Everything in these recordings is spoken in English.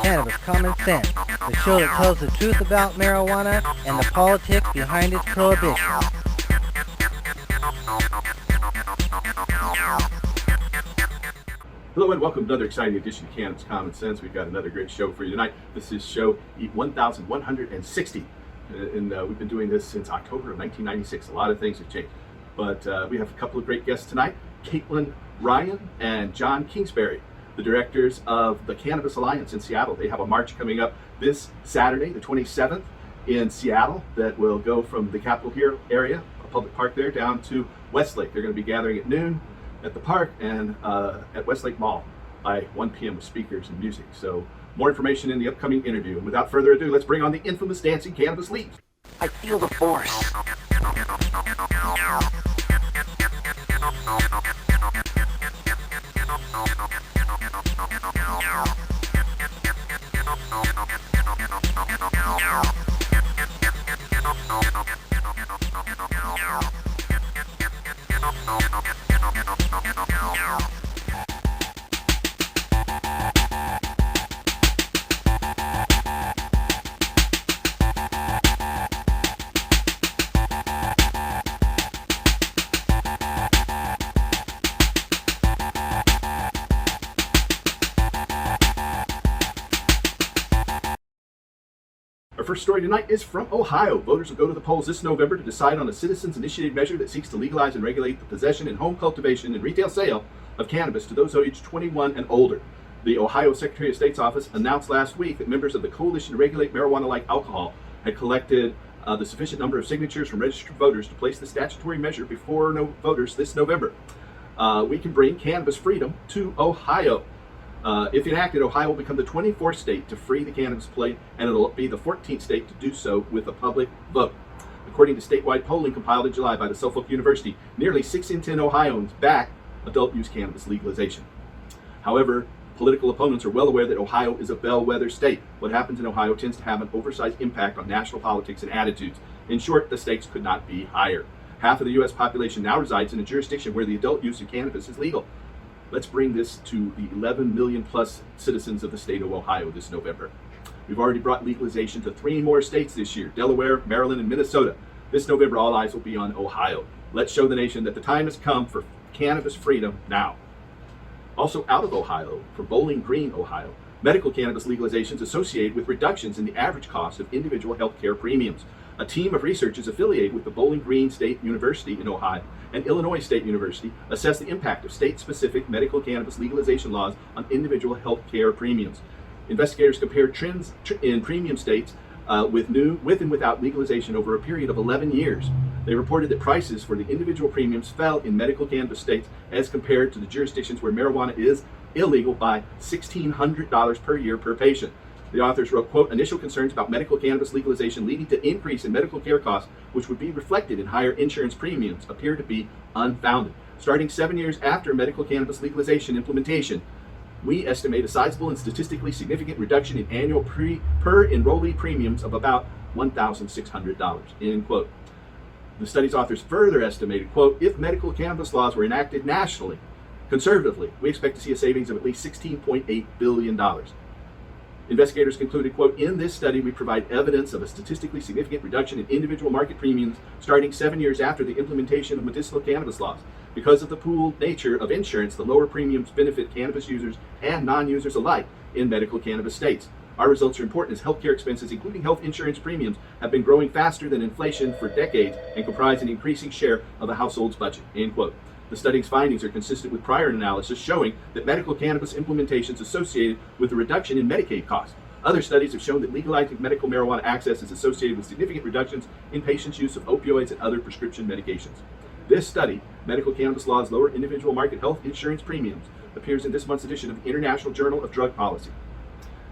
Cannabis Common Sense, the show that tells the truth about marijuana and the politics behind its prohibition. Hello and welcome to another exciting edition of Cannabis Common Sense. We've got another great show for you tonight. This is show 1160, and we've been doing this since October of 1996. A lot of things have changed, but we have a couple of great guests tonight. Caitlein Ryan and John Kingsbury, the directors of the Cannabis Alliance in Seattle. They have a march coming up this Saturday, the 27th, in Seattle that will go from the Capitol Hill area, a public park there, down to Westlake. They're going to be gathering at noon at the park and at Westlake Mall by 1 p.m. with speakers and music. So more information in the upcoming interview. And without further ado, let's bring on the infamous dancing cannabis leaves. I feel the force. Our first story tonight is from Ohio. Voters will go to the polls this November to decide on a citizens-initiated measure that seeks to legalize and regulate the possession and home cultivation and retail sale of cannabis to those aged 21 and older. The Ohio Secretary of State's office announced last week that members of the Coalition to Regulate Marijuana Like Alcohol had collected the sufficient number of signatures from registered voters to place the statutory measure before voters this November. We can bring cannabis freedom to Ohio. If enacted, Ohio will become the 24th state to free the cannabis plant, and it'll be the 14th state to do so with a public vote. According to statewide polling compiled in July by the Suffolk University, nearly 6 in 10 Ohioans back adult-use cannabis legalization. However, political opponents are well aware that Ohio is a bellwether state. What happens in Ohio tends to have an oversized impact on national politics and attitudes. In short, the stakes could not be higher. Half of the U.S. population now resides in a jurisdiction where the adult use of cannabis is legal. Let's bring this to the 11 million plus citizens of the state of Ohio this November. We've already brought legalization to 3 more states this year: Delaware, Maryland, and Minnesota. This November, all eyes will be on Ohio. Let's show the nation that the time has come for cannabis freedom now. Also out of Ohio, from Bowling Green, Ohio, medical cannabis legalization is associated with reductions in the average cost of individual health care premiums. A team of researchers affiliated with the Bowling Green State University in Ohio and Illinois State University assessed the impact of state-specific medical cannabis legalization laws on individual health care premiums. Investigators compared trends in premium states with and without legalization over a period of 11 years. They reported that prices for the individual premiums fell in medical cannabis states as compared to the jurisdictions where marijuana is illegal by $1,600 per year per patient. The authors wrote, quote, initial concerns about medical cannabis legalization leading to increase in medical care costs, which would be reflected in higher insurance premiums, appear to be unfounded. Starting 7 years after medical cannabis legalization implementation, we estimate a sizable and statistically significant reduction in annual per enrollee premiums of about $1,600, end quote. The study's authors further estimated, quote, if medical cannabis laws were enacted nationally, conservatively, we expect to see a savings of at least $16.8 billion. Investigators concluded, quote, in this study, we provide evidence of a statistically significant reduction in individual market premiums starting 7 years after the implementation of medicinal cannabis laws. Because of the pooled nature of insurance, the lower premiums benefit cannabis users and non-users alike in medical cannabis states. Our results are important as healthcare expenses, including health insurance premiums, have been growing faster than inflation for decades and comprise an increasing share of a household's budget, end quote. The study's findings are consistent with prior analysis showing that medical cannabis implementations associated with a reduction in Medicaid costs. Other studies have shown that legalizing medical marijuana access is associated with significant reductions in patients' use of opioids and other prescription medications. This study, Medical Cannabis Laws Lower Individual Market Health Insurance Premiums, appears in this month's edition of the International Journal of Drug Policy.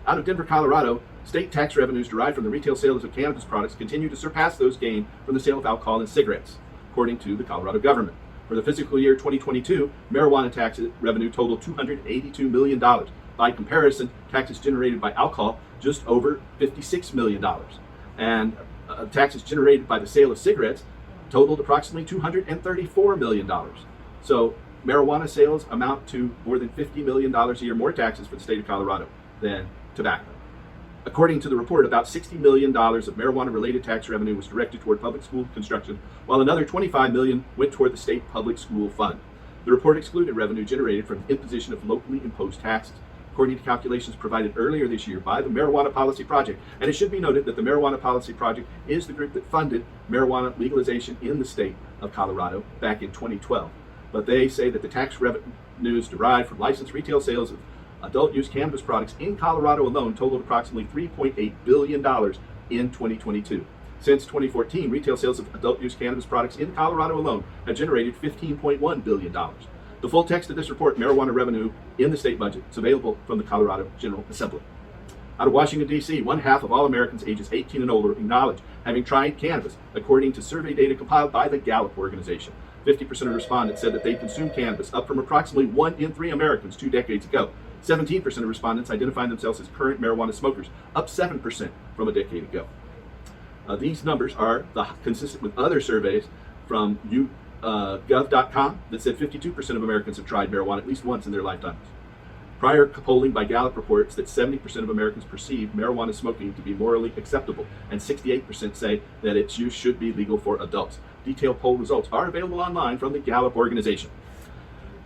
Out of Denver, Colorado, state tax revenues derived from the retail sales of cannabis products continue to surpass those gained from the sale of alcohol and cigarettes, according to the Colorado government. For the fiscal year 2022, marijuana tax revenue totaled $282 million. By comparison, taxes generated by alcohol just over $56 million. And taxes generated by the sale of cigarettes totaled approximately $234 million. So marijuana sales amount to more than $50 million a year more taxes for the state of Colorado than tobacco. According to the report, about $60 million of marijuana-related tax revenue was directed toward public school construction, while another $25 million went toward the state public school fund. The report excluded revenue generated from the imposition of locally imposed taxes, according to calculations provided earlier this year by the Marijuana Policy Project. And it should be noted that the Marijuana Policy Project is the group that funded marijuana legalization in the state of Colorado back in 2012. But they say that the tax revenues derived from licensed retail sales of adult use cannabis products in Colorado alone totaled approximately $3.8 billion in 2022. Since 2014, retail sales of adult use cannabis products in Colorado alone have generated $15.1 billion. The full text of this report, Marijuana Revenue in the State Budget, is available from the Colorado General Assembly. Out of Washington, D.C., 1/2 of all Americans ages 18 and older acknowledge having tried cannabis, according to survey data compiled by the Gallup organization. 50% of respondents said that they consume cannabis, up from approximately 1 in 3 Americans 2 decades ago. 17% of respondents identify themselves as current marijuana smokers, up 7% from a decade ago. These numbers are consistent with other surveys from gov.com that said 52% of Americans have tried marijuana at least once in their lifetimes. Prior polling by Gallup reports that 70% of Americans perceive marijuana smoking to be morally acceptable, and 68% say that its use should be legal for adults. Detailed poll results are available online from the Gallup organization.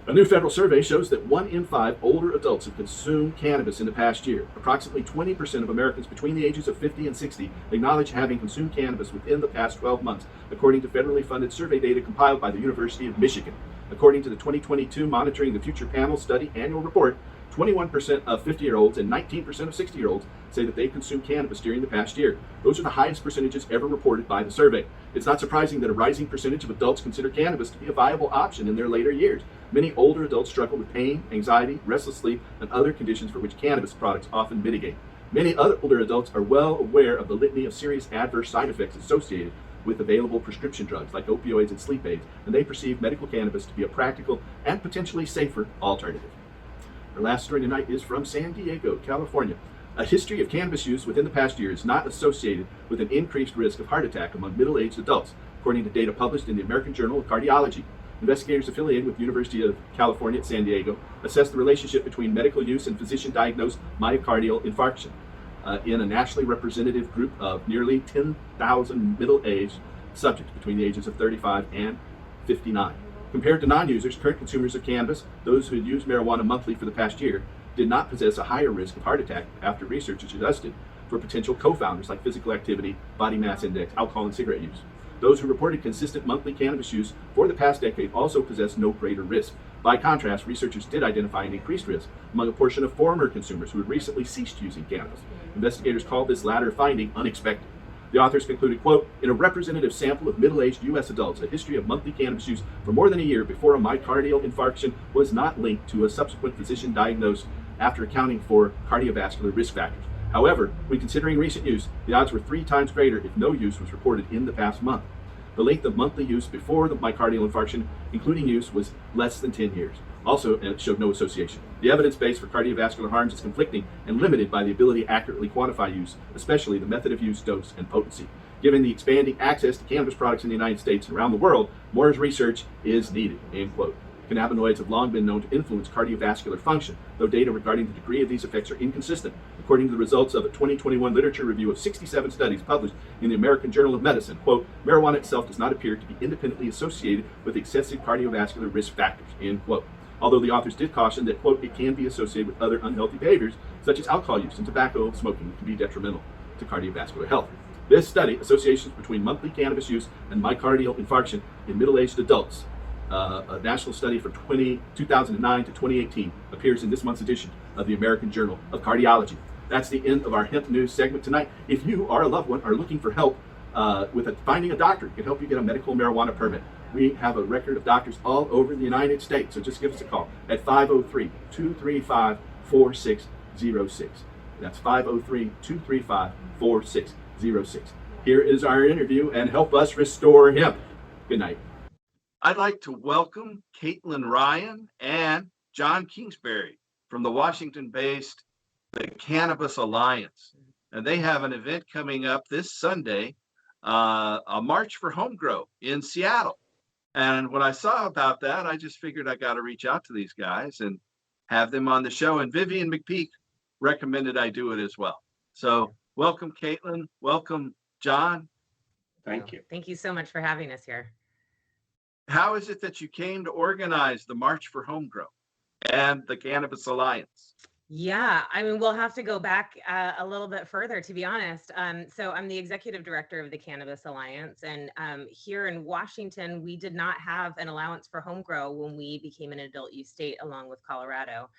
A new federal survey shows that 1 in 5 older adults have consumed cannabis in the past year. Approximately 20% of Americans between the ages of 50 and 60 acknowledge having consumed cannabis within the past 12 months, according to federally funded survey data compiled by the University of Michigan. According to the 2022 Monitoring the Future Panel Study Annual Report, 21% of 50-year-olds and 19% of 60-year-olds say that they consumed cannabis during the past year. Those are the highest percentages ever reported by the survey. It's not surprising that a rising percentage of adults consider cannabis to be a viable option in their later years. Many older adults struggle with pain, anxiety, restless sleep, and other conditions for which cannabis products often mitigate. Many other older adults are well aware of the litany of serious adverse side effects associated with available prescription drugs like opioids and sleep aids, and they perceive medical cannabis to be a practical and potentially safer alternative. Our last story tonight is from San Diego, California. A history of cannabis use within the past year is not associated with an increased risk of heart attack among middle-aged adults, according to data published in the American Journal of Cardiology. Investigators affiliated with the University of California at San Diego assessed the relationship between medical use and physician-diagnosed myocardial infarction in a nationally representative group of nearly 10,000 middle-aged subjects between the ages of 35 and 59. Compared to non-users, current consumers of cannabis, those who had used marijuana monthly for the past year, did not possess a higher risk of heart attack after researchers adjusted for potential co-founders like physical activity, body mass index, alcohol, and cigarette use. Those who reported consistent monthly cannabis use for the past decade also possessed no greater risk. By contrast, researchers did identify an increased risk among a portion of former consumers who had recently ceased using cannabis. Investigators called this latter finding unexpected. The authors concluded, quote, in a representative sample of middle-aged U.S. adults, a history of monthly cannabis use for more than a year before a myocardial infarction was not linked to a subsequent physician diagnosis after accounting for cardiovascular risk factors. However, when considering recent use, the odds were 3 times greater if no use was reported in the past month. The length of monthly use before the myocardial infarction, including use, was less than 10 years. Also, it showed no association. The evidence base for cardiovascular harms is conflicting and limited by the ability to accurately quantify use, especially the method of use, dose, and potency. Given the expanding access to cannabis products in the United States and around the world, more research is needed, end quote. Cannabinoids have long been known to influence cardiovascular function, though data regarding the degree of these effects are inconsistent. According to the results of a 2021 literature review of 67 studies published in the American Journal of Medicine, quote, marijuana itself does not appear to be independently associated with excessive cardiovascular risk factors, end quote. Although the authors did caution that, quote, it can be associated with other unhealthy behaviors, such as alcohol use and tobacco smoking, can be detrimental to cardiovascular health. This study, Associations Between Monthly Cannabis Use and Myocardial Infarction in Middle-Aged Adults, a national study from 2009 to 2018, appears in this month's edition of the American Journal of Cardiology. That's the end of our Hemp News segment tonight. If you or a loved one are looking for help with finding a doctor who can help you get a medical marijuana permit, we have a record of doctors all over the United States, so just give us a call at 503-235-4606. That's 503-235-4606. Here is our interview, and help us restore hemp. Good night. I'd like to welcome Caitlein Ryan and John Kingsbury from the Washington-based the Cannabis Alliance. And they have an event coming up this Sunday, a March for Home Grow in Seattle. And when I saw about that, I just figured I got to reach out to these guys and have them on the show. And Vivian McPeak recommended I do it as well. So welcome, Caitlein. Welcome, John. Thank you. Thank you so much for having us here. How is it that you came to organize the March for Home Grow and the Cannabis Alliance? Yeah, I mean, we'll have to go back a little bit further, to be honest. So I'm the executive director of the Cannabis Alliance, and here in Washington, we did not have an allowance for home grow when we became an adult use state, along with Colorado.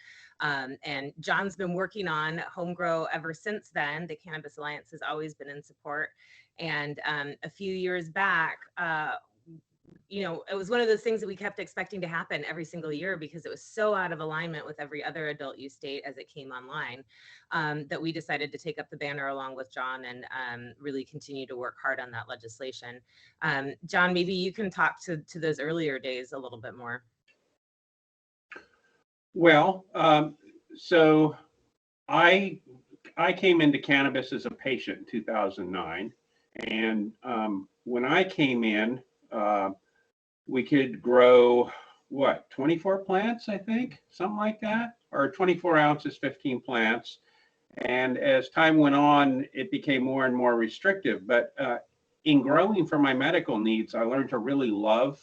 And John's been working on home grow ever since then. The Cannabis Alliance has always been in support. And a few years back, you know, it was one of those things that we kept expecting to happen every single year because it was so out of alignment with every other adult use state as it came online, that we decided to take up the banner along with John and really continue to work hard on that legislation. John, maybe you can talk to those earlier days a little bit more. Well, so I came into cannabis as a patient in 2009, and when I came in, we could grow, what, 24 plants, I think, something like that, or 24 ounces, 15 plants. And as time went on, it became more and more restrictive. But in growing for my medical needs, I learned to really love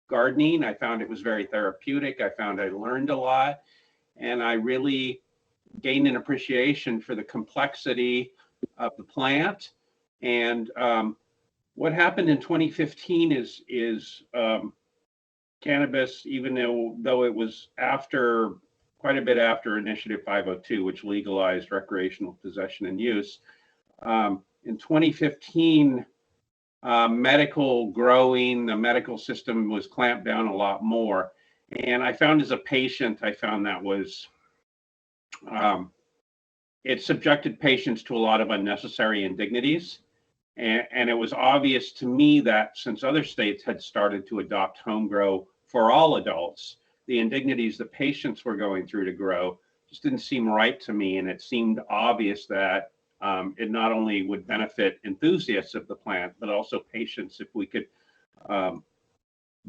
gardening. I found it was very therapeutic. I found I learned a lot, and I really gained an appreciation for the complexity of the plant. And what happened in 2015 is cannabis, even though it was after, quite a bit after Initiative 502, which legalized recreational possession and use. In 2015, medical growing, the medical system was clamped down a lot more. And I found as a patient, I found that was, it subjected patients to a lot of unnecessary indignities. And it was obvious to me that since other states had started to adopt home grow for all adults, the indignities that patients were going through to grow just didn't seem right to me. And it seemed obvious that it not only would benefit enthusiasts of the plant, but also patients if we could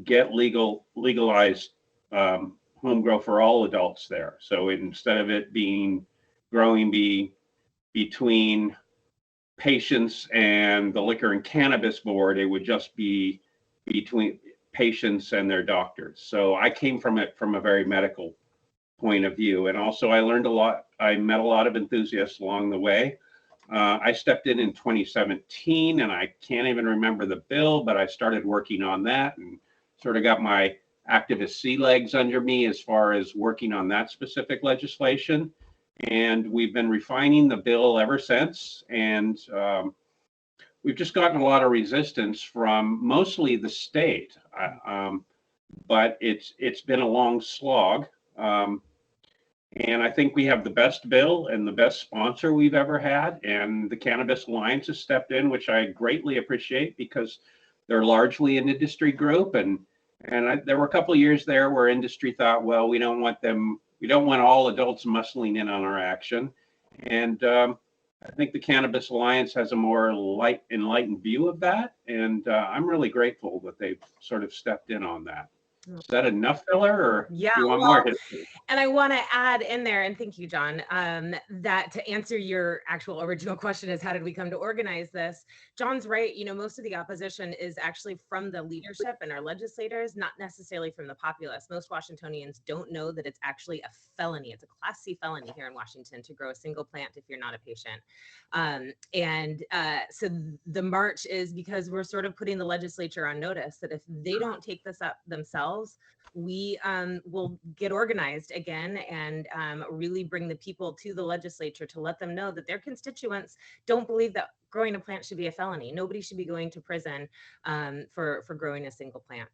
get legalized home grow for all adults there. So instead of it being growing between patients and the Liquor and Cannabis Board, it would just be between patients and their doctors. So I came from it from a very medical point of view. And also I learned a lot. I met a lot of enthusiasts along the way. I stepped in 2017, and I can't even remember the bill, but I started working on that and sort of got my activist sea legs under me as far as working on that specific legislation. And we've been refining the bill ever since. And we've just gotten a lot of resistance from mostly the state, but it's been a long slog. And I think we have the best bill and the best sponsor we've ever had. And the Cannabis Alliance has stepped in, which I greatly appreciate because they're largely an industry group. And there were a couple of years there where industry thought, well, we don't want all adults muscling in on our action. And I think the Cannabis Alliance has a more enlightened view of that. And I'm really grateful that they've sort of stepped in on that. Is that enough filler, or yeah, do you want more history? And I want to add in there, and thank you, John, that to answer your actual original question is how did we come to organize this? John's right. You know, most of the opposition is actually from the leadership and our legislators, not necessarily from the populace. Most Washingtonians don't know that it's actually a felony. It's a Class C felony here in Washington to grow a single plant if you're not a patient. So the march is because we're sort of putting the legislature on notice that if they don't take this up themselves, we will get organized again and really bring the people to the legislature to let them know that their constituents don't believe that growing a plant should be a felony. Nobody should be going to prison for growing a single plant.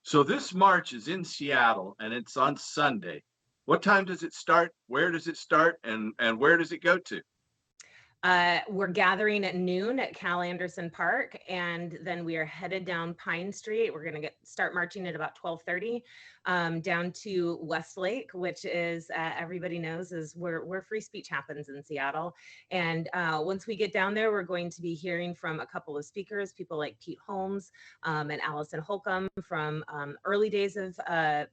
So this march is in Seattle and it's on Sunday. What time does it start? Where does it start? And where does it go to? We're gathering at noon at Cal Anderson Park, and then we are headed down Pine Street. We're going to start marching at about 12:30 down to Westlake, which is, everybody knows, is where free speech happens in Seattle. And once we get down there, we're going to be hearing from a couple of speakers, people like Pete Holmes and Allison Holcomb from early days of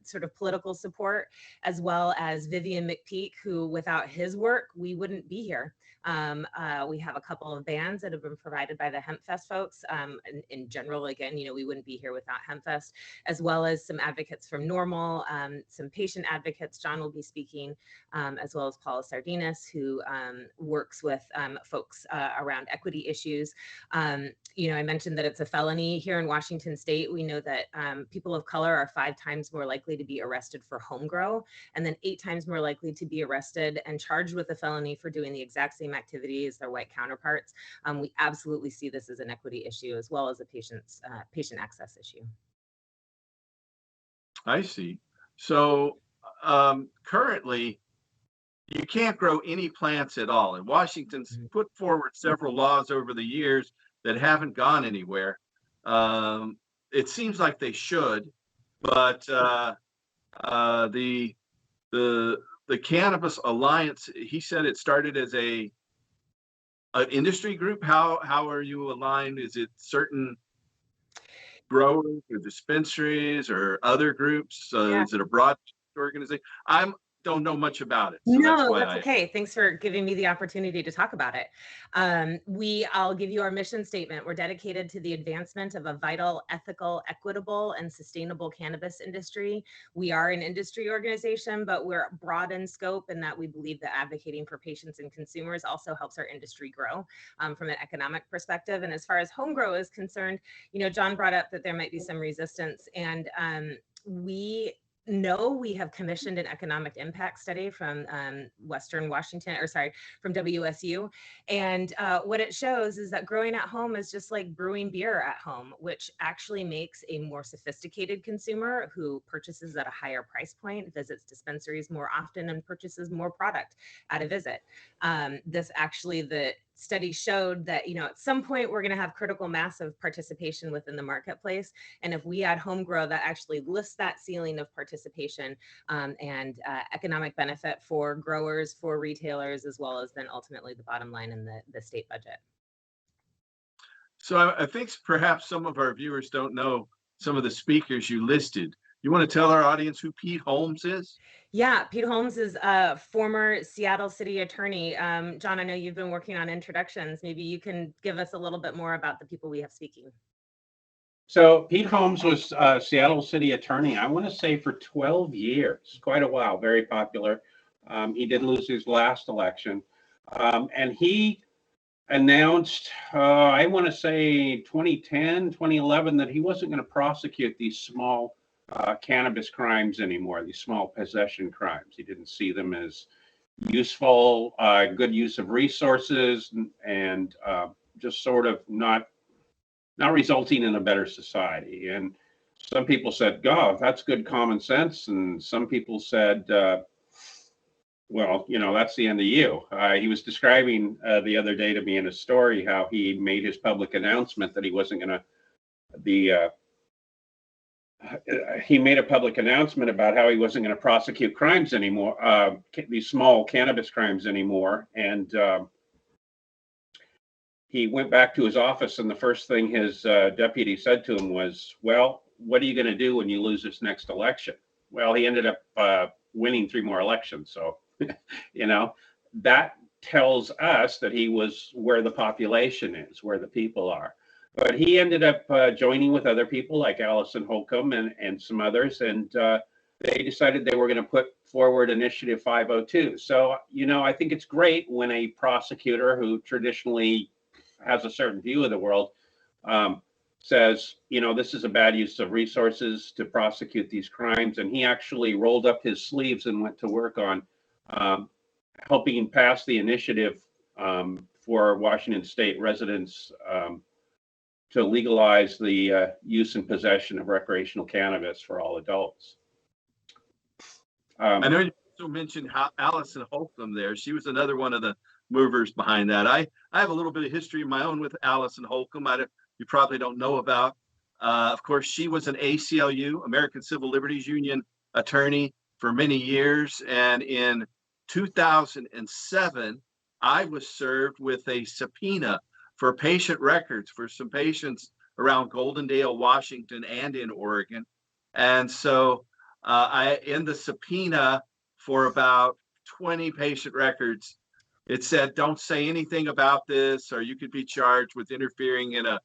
sort of political support, as well as Vivian McPeak, who without his work, we wouldn't be here. We have a couple of bands that have been provided by the Hemp Fest folks. In general, again, we wouldn't be here without Hemp Fest, as well as some advocates from Normal, some patient advocates. John will be speaking, as well as Paula Sardinas, who works with folks around equity issues. I mentioned that it's a felony here in Washington State. We know that people of color are 5 times more likely to be arrested for home grow, and then 8 times more likely to be arrested and charged with a felony for doing the exact same activity as their white counterparts. We absolutely see this as an equity issue as well as a patient access issue. I see. So currently, you can't grow any plants at all. And Washington's put forward several laws over the years that haven't gone anywhere. It seems like they should, but the Cannabis Alliance, he said it started as an industry group. How are you aligned? Is it certain growers or dispensaries or other groups? Is it a broad organization? Don't know much about it. So No, that's okay. Thanks for giving me the opportunity to talk about it. I'll give you our mission statement. We're dedicated to the advancement of a vital, ethical, equitable, and sustainable cannabis industry. We are an industry organization, but we're broad in scope in that we believe that advocating for patients and consumers also helps our industry grow from an economic perspective. And as far as home grow is concerned, John brought up that there might be some resistance, and we have commissioned an economic impact study from from WSU. And what it shows is that growing at home is just like brewing beer at home, which actually makes a more sophisticated consumer who purchases at a higher price point, visits dispensaries more often, and purchases more product at a visit. The study showed that, at some point we're going to have critical mass of participation within the marketplace. And if we add home grow, that actually lifts that ceiling of participation and economic benefit for growers, for retailers, as well as then ultimately the bottom line in the state budget. So I think perhaps some of our viewers don't know some of the speakers you listed. You want to tell our audience who Pete Holmes is? Yeah, Pete Holmes is a former Seattle city attorney. John, I know you've been working on introductions. Maybe you can give us a little bit more about the people we have speaking. So Pete Holmes was Seattle city attorney, I want to say, for 12 years, quite a while, very popular. He did lose his last election. And he announced, I want to say 2010, 2011, that he wasn't going to prosecute these small cannabis crimes anymore, these small possession crimes. He didn't see them as useful, good use of resources, and just sort of not resulting in a better society. And some people said, God, that's good common sense. And some people said, well, that's the end of you. He was describing the other day to me in a story how he made his public announcement that he wasn't going to he made a public announcement about how he wasn't going to prosecute crimes anymore, these small cannabis crimes anymore. And he went back to his office, and the first thing his deputy said to him was, well, what are you going to do when you lose this next election? Well, he ended up winning 3 more elections. So, that tells us that he was where the population is, where the people are. But he ended up joining with other people like Allison Holcomb and some others, and they decided they were going to put forward Initiative 502. So, I think it's great when a prosecutor who traditionally has a certain view of the world says, this is a bad use of resources to prosecute these crimes. And he actually rolled up his sleeves and went to work on helping pass the initiative for Washington State residents to legalize the use and possession of recreational cannabis for all adults. I know you also mentioned Allison Holcomb there. She was another one of the movers behind that. I have a little bit of history of my own with Allison Holcomb. You probably don't know about. Of course, she was an ACLU, American Civil Liberties Union attorney for many years. And in 2007, I was served with a subpoena for patient records for some patients around Goldendale, Washington, and in Oregon. And so in the subpoena for about 20 patient records, it said, don't say anything about this, or you could be charged with interfering in a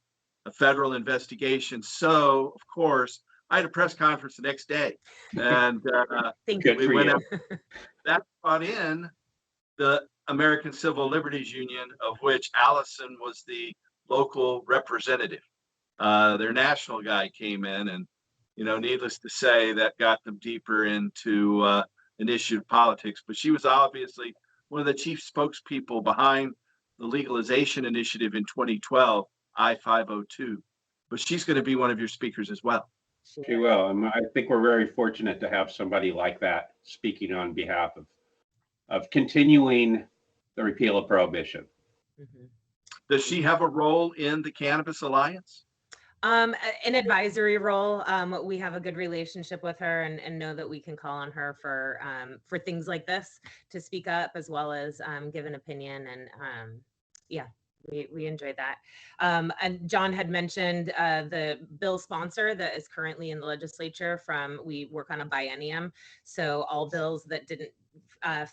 federal investigation. So, of course, I had a press conference the next day, and Good we for went you. out. That brought in the American Civil Liberties Union, of which Allison was the local representative. Their national guy came in, and needless to say, that got them deeper into initiative politics. But she was obviously one of the chief spokespeople behind the legalization initiative in 2012, I-502. But she's going to be one of your speakers as well. She will. And I think we're very fortunate to have somebody like that speaking on behalf of continuing the repeal of prohibition. Mm-hmm. Does she have a role in the Cannabis Alliance? An advisory role. We have a good relationship with her and know that we can call on her for things like this to speak up as well as give an opinion. And yeah, we enjoyed that. And John had mentioned the bill sponsor that is currently in the legislature we work on a biennium. So all bills that didn't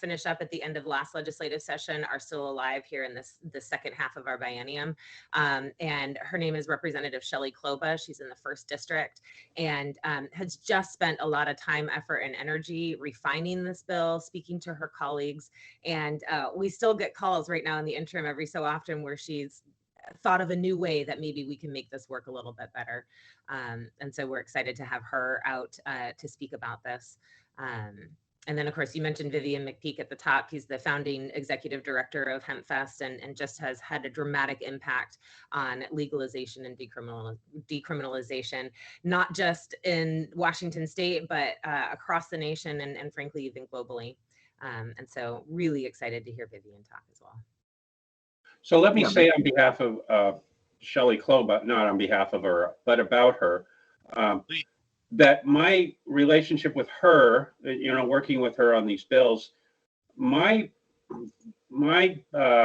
finish up at the end of last legislative session are still alive here in the second half of our biennium. And her name is Representative Shelley Kloba. She's in the 1st District and has just spent a lot of time, effort, and energy refining this bill, speaking to her colleagues. And we still get calls right now in the interim every so often where she's thought of a new way that maybe we can make this work a little bit better. And so we're excited to have her out to speak about this. And then, of course, you mentioned Vivian McPeak at the top. He's the founding executive director of Hemp Fest and just has had a dramatic impact on legalization and decriminalization, not just in Washington state, but across the nation and frankly, even globally. And so really excited to hear Vivian talk as well. So let me say on behalf of Shelley Kloba, not on behalf of her, but about her, that my relationship with her, working with her on these bills, my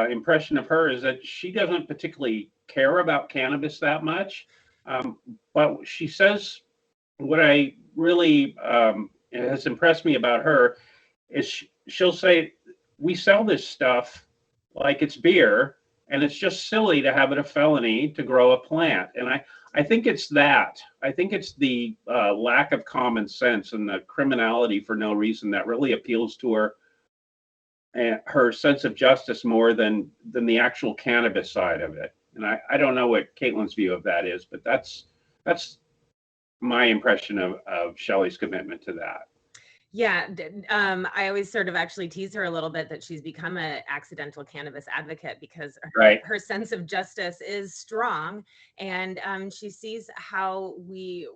impression of her is that she doesn't particularly care about cannabis that much. But she says what I really has impressed me about her is she'll say, we sell this stuff like it's beer, and it's just silly to have it a felony to grow a plant. And I think it's that. I think it's the lack of common sense and the criminality for no reason that really appeals to her and her sense of justice more than the actual cannabis side of it. And I don't know what Caitlin's view of that is, but that's my impression of Shelley's commitment to that. Yeah, I always sort of actually tease her a little bit that she's become an accidental cannabis advocate because her sense of justice is strong, and she sees how we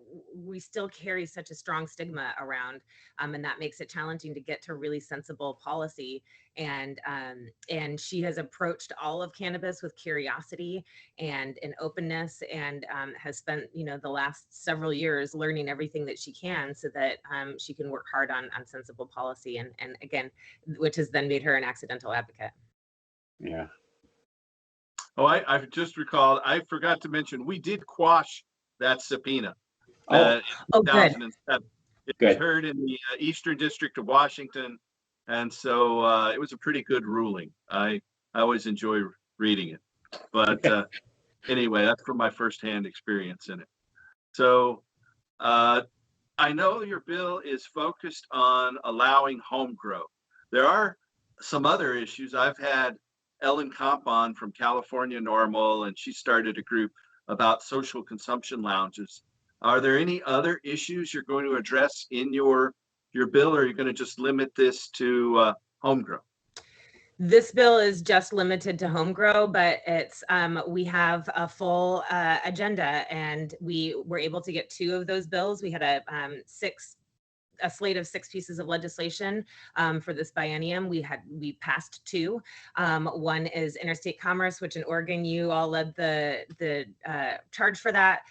still carry such a strong stigma around, and that makes it challenging to get to really sensible policy. And she has approached all of cannabis with curiosity and an openness, and has spent the last several years learning everything that she can so that she can work hard on sensible policy, and again, which has then made her an accidental advocate. Yeah. Oh, I've just recalled, I forgot to mention, we did quash that subpoena. Good. It was heard in the Eastern District of Washington. And so it was a pretty good ruling. I always enjoy reading it. But anyway, that's from my firsthand experience in it. So I know your bill is focused on allowing home grow. There are some other issues. I've had Ellen Komp on from California Normal, and she started a group about social consumption lounges. Are there any other issues you're going to address in your bill, or are you going to just limit this to home grow? This bill is just limited to home grow, but it's we have a full agenda, and we were able to get 2 of those bills. We had a 6 a slate of 6 pieces of legislation for this biennium. We passed 2. One is interstate commerce, which in Oregon, you all led the charge for that.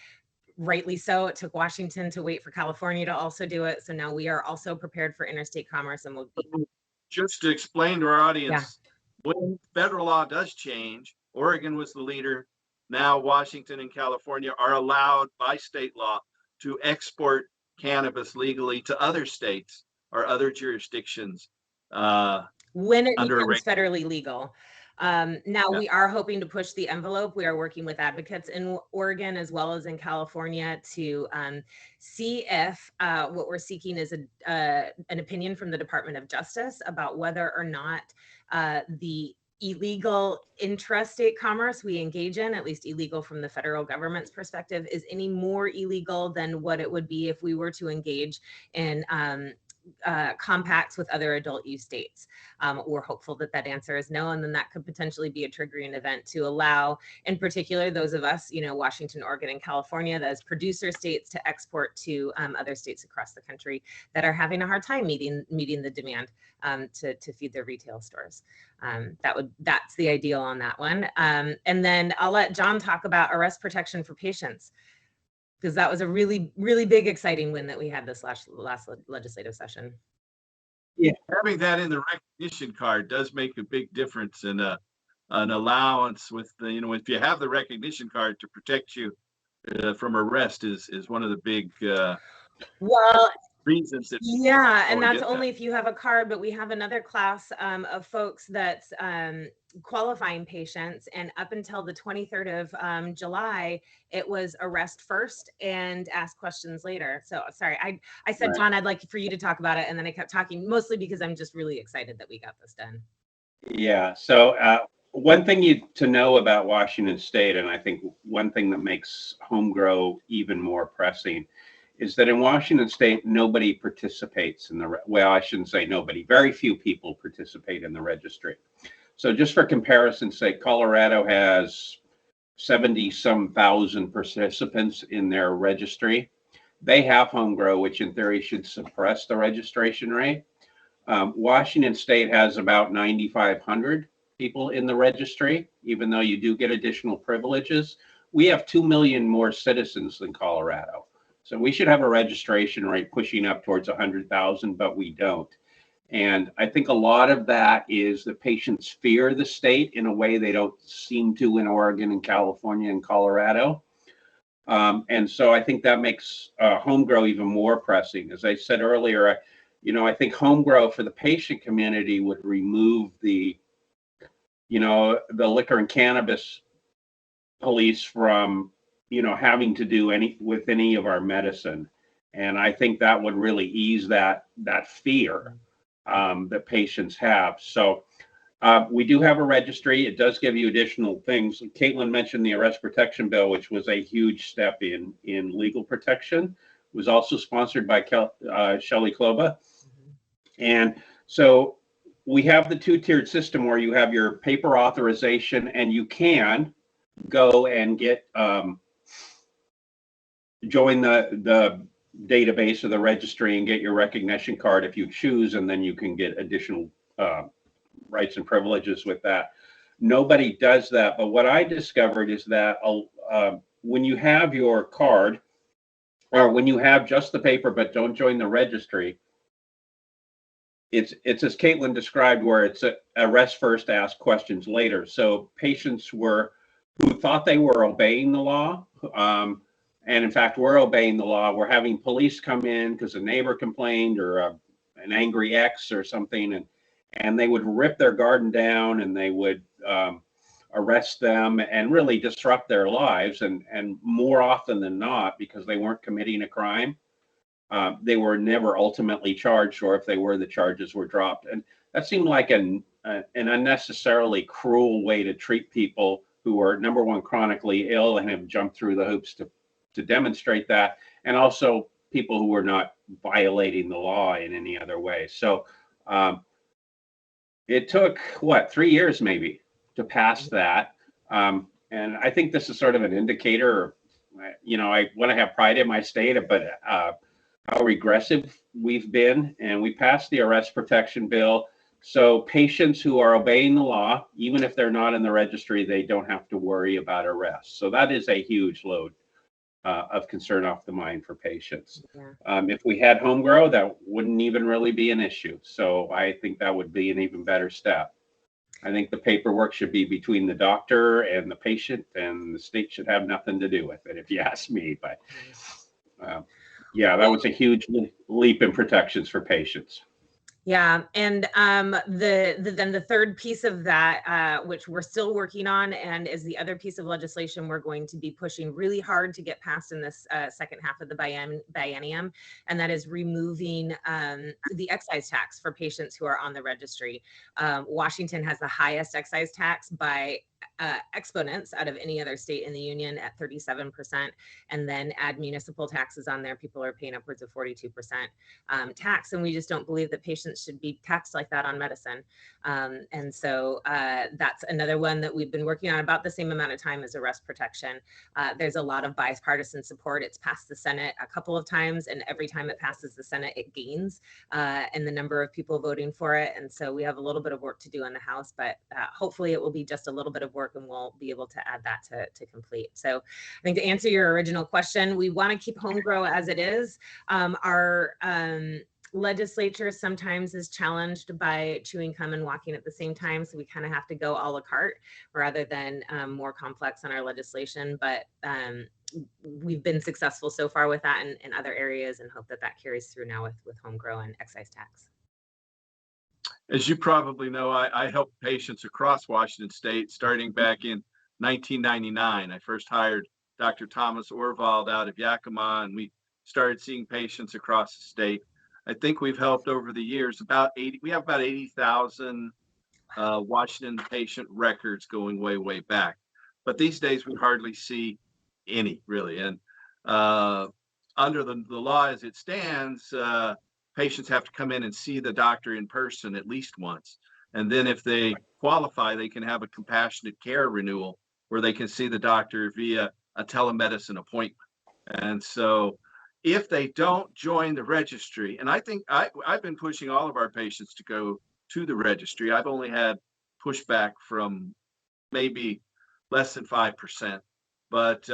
Rightly so. It took Washington to wait for California to also do it. So now we are also prepared for interstate commerce, and we'll be. Just to explain to our audience, when federal law does change, Oregon was the leader. Now Washington and California are allowed by state law to export cannabis legally to other states or other jurisdictions. When it under becomes federally legal. Now Yeah. we are hoping to push the envelope. We are working with advocates in Oregon as well as in California to see if what we're seeking is an opinion from the Department of Justice about whether or not the illegal intrastate commerce we engage in, at least illegal from the federal government's perspective, is any more illegal than what it would be if we were to engage in compacts with other adult use states. We're hopeful that that answer is no, and then that could potentially be a triggering event to allow, in particular, those of us, Washington, Oregon, and California, as producer states, to export to other states across the country that are having a hard time meeting the demand to feed their retail stores. That's the ideal on that one. And then I'll let John talk about arrest protection for patients, because that was a really, really big, exciting win that we had this last legislative session. Yeah, having that in the recognition card does make a big difference in an allowance with the, if you have the recognition card to protect you from arrest is one of the big well reasons. Yeah, and that's only if you have a card, but we have another class of folks that's qualifying patients, and up until the 23rd of July, it was arrest first and ask questions later. So sorry, I said, right. John, I'd like for you to talk about it, and then I kept talking, mostly because I'm just really excited that we got this done. Yeah, so one thing to know about Washington State, and I think one thing that makes home grow even more pressing, is that in Washington State, nobody participates in well, I shouldn't say nobody, very few people participate in the registry. So just for comparison's sake, Colorado has 70-some thousand participants in their registry. They have home grow, which in theory should suppress the registration rate. Washington State has about 9,500 people in the registry, even though you do get additional privileges. We have 2 million more citizens than Colorado. So we should have a registration rate pushing up towards 100,000, but we don't. And I think a lot of that is that patients fear the state in a way they don't seem to in Oregon and California and Colorado. And so I think that makes home grow even more pressing. As I said earlier, I think home grow for the patient community would remove the liquor and cannabis police from having to do any of our medicine. And I think that would really ease that fear that patients have. So we do have a registry. It does give you additional things. Caitlein mentioned the arrest protection bill, which was a huge step in legal protection. It was also sponsored by Shelley Kloba. And so we have the 2-tiered system where you have your paper authorization, and you can go and get join the database or the registry and get your recognition card if you choose, and then you can get additional rights and privileges with that. Nobody does that, but what I discovered is that when you have your card, or when you have just the paper but don't join the registry, it's as Caitlein described, where it's arrest first, ask questions later. So patients who thought they were obeying the law, and in fact, we're obeying the law. We're having police come in because a neighbor complained, or an angry ex or something, and they would rip their garden down, and they would arrest them and really disrupt their lives. And more often than not, because they weren't committing a crime, they were never ultimately charged, or if they were, the charges were dropped. And that seemed like an unnecessarily cruel way to treat people who are, number one, chronically ill and have jumped through the hoops to demonstrate that, and also people who were not violating the law in any other way. So it took 3 years maybe to pass that, and I think this is sort of an indicator. I want to have pride in my state, but how regressive we've been, and we passed the arrest protection bill. So patients who are obeying the law, even if they're not in the registry, they don't have to worry about arrest. So that is a huge load of concern off the mind for patients. Yeah. If we had home grow, that wouldn't even really be an issue. So I think that would be an even better step. I think the paperwork should be between the doctor and the patient, and the state should have nothing to do with it, if you ask me. But yeah, that was a huge leap in protections for patients. Yeah, and then the third piece of that, which we're still working on, and is the other piece of legislation we're going to be pushing really hard to get passed in this second half of the biennium, and that is removing the excise tax for patients who are on the registry. Washington has the highest excise tax by exponents out of any other state in the union at 37%, and then add municipal taxes on there, people are paying upwards of 42% tax, and we just don't believe that patients should be taxed like that on medicine. And so that's another one that we've been working on about the same amount of time as arrest protection. There's a lot of bipartisan support. It's passed the Senate a couple of times, and every time it passes the Senate, it gains in the number of people voting for it. And so we have a little bit of work to do in the House, but hopefully it will be just a little bit of work, and we'll be able to add that to complete. So I think to answer your original question, we want to keep home grow as it is. Our legislature sometimes is challenged by chewing gum and walking at the same time, so we kind of have to go a la carte rather than more complex on our legislation. But we've been successful so far with that in other areas, and hope that that carries through now with home grow and excise tax. As you probably know, I helped patients across Washington State starting back in 1999. I first hired Dr. Thomas Orvald out of Yakima, and we started seeing patients across the state. I think we've helped over the years we have about 80,000 Washington patient records going way back. But these days we hardly see any, really. And under the law as it stands, patients have to come in and see the doctor in person at least once. And then if they qualify, they can have a compassionate care renewal where they can see the doctor via a telemedicine appointment. And so if they don't join the registry, and I think I've been pushing all of our patients to go to the registry. I've only had pushback from maybe less than 5%. But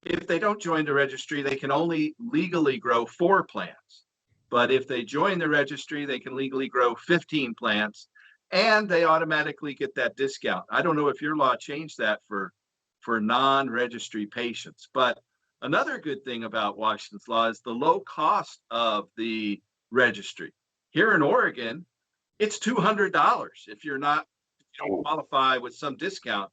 if they don't join the registry, they can only legally grow 4 plants. But if they join the registry, they can legally grow 15 plants, and they automatically get that discount. I don't know if your law changed that for non-registry patients. But another good thing about Washington's law is the low cost of the registry. Here in Oregon, it's $200 if you don't qualify with some discount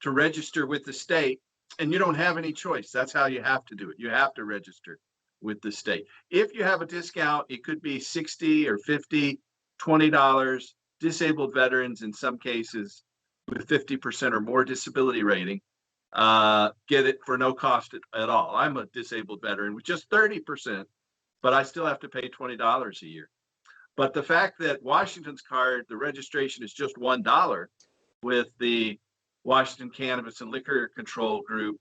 to register with the state, and you don't have any choice. That's how you have to do it. You have to register with the state. If you have a discount, it could be $60 or $50, $20. Disabled veterans, in some cases with 50% or more disability rating, get it for no cost at all. I'm a disabled veteran with just 30%, but I still have to pay $20 a year. But the fact that Washington's card, the registration is just $1 with the Washington Cannabis and Liquor Control Group,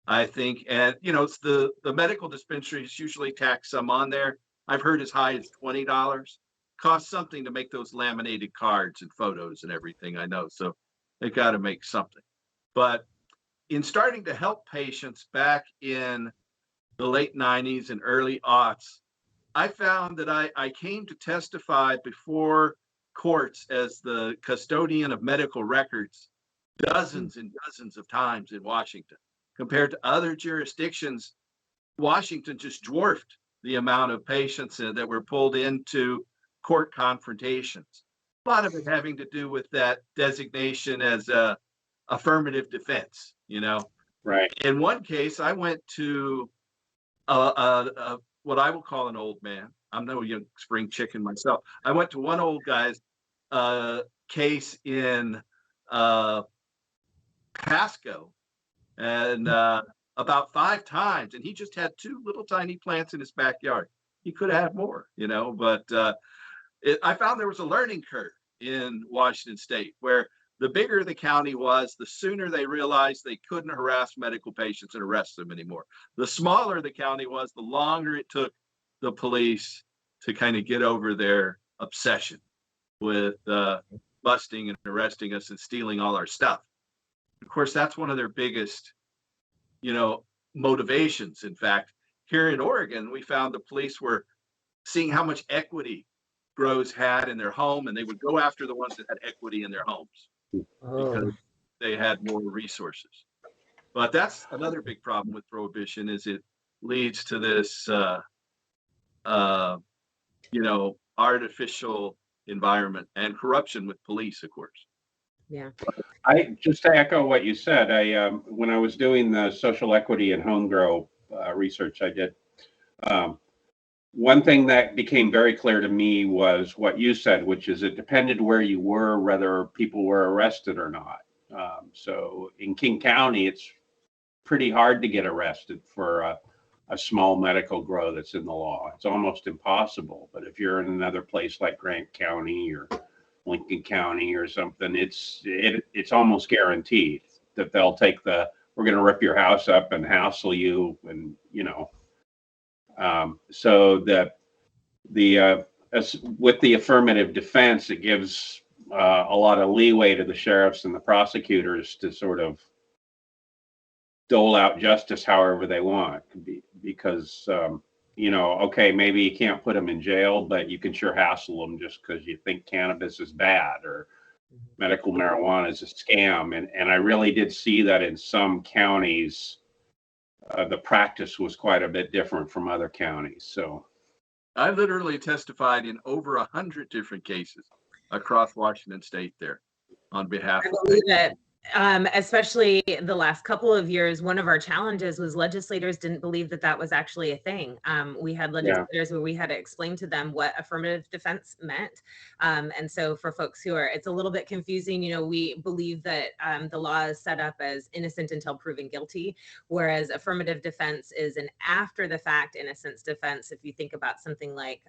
I think, and it's the medical dispensaries usually tax some on there. I've heard as high as $20. Costs something to make those laminated cards and photos and everything, I know. So they've got to make something. But in starting to help patients back in the late 90s and early aughts, I found that I came to testify before courts as the custodian of medical records dozens and dozens of times in Washington. Compared to other jurisdictions, Washington just dwarfed the amount of patients that were pulled into court confrontations. A lot of it having to do with that designation as a affirmative defense, Right. In one case, I went to what I will call an old man. I'm no young spring chicken myself. I went to one old guy's case in Pasco, and about 5 times, and he just had 2 little tiny plants in his backyard. He could have had more, but I found there was a learning curve in Washington State where the bigger the county was, the sooner they realized they couldn't harass medical patients and arrest them anymore. The smaller the county was, the longer it took the police to kind of get over their obsession with busting and arresting us and stealing all our stuff. Of course, that's one of their biggest, motivations. In fact, here in Oregon, we found the police were seeing how much equity grows had in their home, and they would go after the ones that had equity in their homes because they had more resources. But that's another big problem with prohibition, is it leads to this, artificial environment and corruption with police, of course. Yeah. I just to echo what you said, when I was doing the social equity and home grow research I did, one thing that became very clear to me was what you said, which is it depended where you were, whether people were arrested or not. So in King County, it's pretty hard to get arrested for a small medical grow that's in the law. It's almost impossible. But if you're in another place like Grant County or Lincoln County or something, it's almost guaranteed that they'll take we're going to rip your house up and hassle you, and so that with the affirmative defense, it gives a lot of leeway to the sheriffs and the prosecutors to sort of dole out justice however they want, because okay, maybe you can't put them in jail, but you can sure hassle them just because you think cannabis is bad or medical marijuana is a scam. And I really did see that in some counties, the practice was quite a bit different from other counties. So I literally testified in over 100 different cases across Washington State there on behalf of it. Especially the last couple of years, one of our challenges was legislators didn't believe that was actually a thing. We had legislators where we had to explain to them what affirmative defense meant. And so for folks who it's a little bit confusing, we believe that the law is set up as innocent until proven guilty, whereas affirmative defense is an after the fact innocence defense. If you think about something like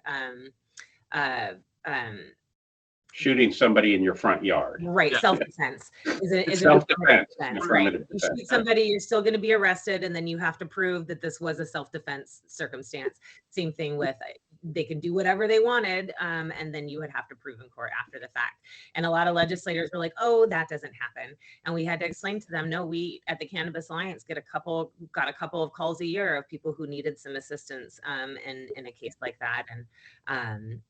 shooting somebody in your front yard. Right. Self-defense is self-defense. Right. You shoot somebody, you're still going to be arrested, and then you have to prove that this was a self-defense circumstance. Same thing with, they can do whatever they wanted, and then you would have to prove in court after the fact. And a lot of legislators were like, oh, that doesn't happen. And we had to explain to them, no, we at the Cannabis Alliance got a couple of calls a year of people who needed some assistance in a case like that. And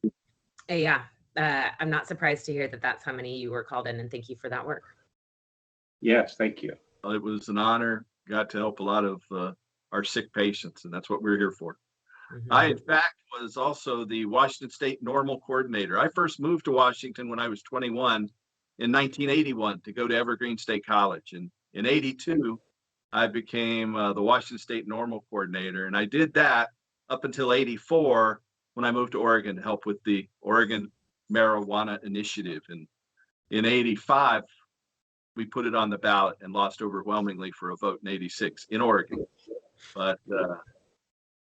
I'm not surprised to hear that that's how many you were called in, and thank you for that work. Yes, thank you. It was an honor. Got to help a lot of our sick patients, and that's what we're here for. Mm-hmm. I, in fact, was also the Washington State Normal Coordinator. I first moved to Washington when I was 21 in 1981 to go to Evergreen State College. And in 82, I became the Washington State Normal Coordinator. And I did that up until 84 when I moved to Oregon to help with the Oregon Marijuana Initiative. And in 85, we put it on the ballot and lost overwhelmingly for a vote in 86 in Oregon. But